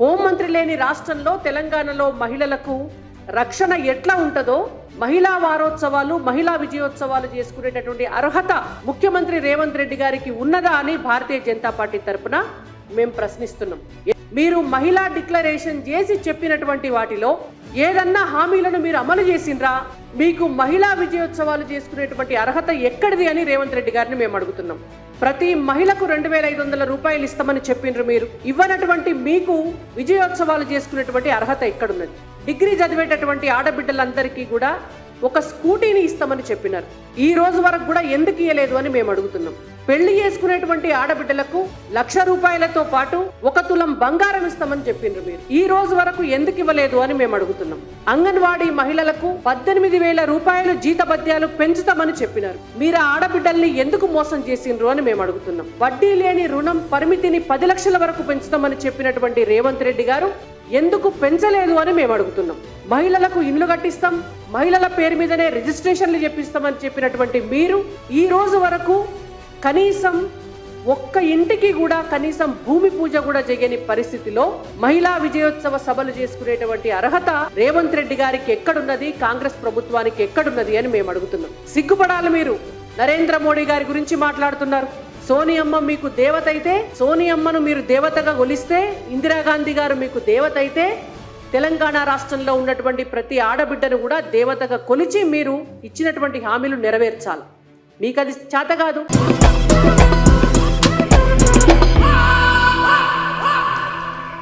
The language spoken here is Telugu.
హోంమంత్రి లేని రాష్ట్రంలో తెలంగాణలో మహిళలకు రక్షణ ఎట్లా ఉంటుందో మహిళా వారోత్సవాలు మహిళా విజయోత్సవాలు చేసుకునేటటువంటి అర్హత ముఖ్యమంత్రి రేవంత్ రెడ్డి గారికి ఉన్నదా అని భారతీయ జనతా పార్టీ తరఫున మేము ప్రశ్నిస్తున్నాం. మీరు మహిళా డిక్లరేషన్ చేసి చెప్పినటువంటి వాటిలో ఏదన్నా హామీలను మీరు అమలు చేసిండ్రా? మీకు మహిళా విజయోత్సవాలు చేసుకునేటువంటి అర్హత ఎక్కడిది అని రేవంత్ రెడ్డి గారిని మేము అడుగుతున్నాం. ప్రతి మహిళకు 2500 రూపాయలు ఇస్తామని చెప్పిండ్రు. మీరు ఇవ్వనటువంటి మీకు విజయోత్సవాలు చేసుకునేటువంటి అర్హత ఎక్కడున్నది? డిగ్రీ చదివేటటువంటి ఆడబిడ్డలందరికీ కూడా ఒక స్కూటీని ఇస్తామని చెప్పినారు. ఈ రోజు వరకు కూడా ఎందుకు ఇవ్వలేదు అని మేము అడుగుతున్నాం. పెళ్లి చేసుకునేటువంటి ఆడబిడ్డలకు 1,00,000 రూపాయలతో పాటు 1 తులం బంగారం ఇస్తామని చెప్పిండ్రు. మీరు ఈ రోజు వరకు ఎందుకు ఇవ్వలేదు అని మేము అడుగుతున్నాం. అంగన్వాడీ మహిళలకు 18,000 రూపాయలు జీతభత్యాలు పెంచుతామని చెప్పినారు. మీరు ఆడబిడ్డల్ని ఎందుకు మోసం చేసిండ్రు అని మేము అడుగుతున్నాం. వడ్డీ లేని రుణం పరిమితిని 10 లక్షల వరకు పెంచుతామని చెప్పినటువంటి రేవంత్ రెడ్డి గారు ఎందుకు పెంచలేదు అని మేము అడుగుతున్నాం. మహిళలకు ఇండ్లు కట్టిస్తాం, మహిళల పేరు మీదనే రిజిస్ట్రేషన్లు చెప్పిస్తామని చెప్పినటువంటి మీరు ఈ రోజు వరకు కనీసం ఒక్క ఇంటికి కూడా కనీసం భూమి పూజ కూడా చేయని పరిస్థితిలో మహిళా విజయోత్సవ సభలు చేసుకునేటువంటి అర్హత రేవంత్ రెడ్డి గారికి ఎక్కడున్నది? కాంగ్రెస్ ప్రభుత్వానికి ఎక్కడున్నది అని మేము అడుగుతున్నాం. సిగ్గుపడాలి. మీరు నరేంద్ర మోడీ గారి గురించి మాట్లాడుతున్నారు. సోనియమ్మ మీకు దేవత అయితే, సోనియమ్మను మీరు దేవతగా కొలిస్తే, ఇందిరాగాంధీ గారు మీకు దేవత అయితే, తెలంగాణ రాష్ట్రంలో ఉన్నటువంటి ప్రతి ఆడబిడ్డను కూడా దేవతగా కొలిచి మీరు ఇచ్చినటువంటి హామీలు నెరవేర్చాలి. మీకు అది చేత కాదు.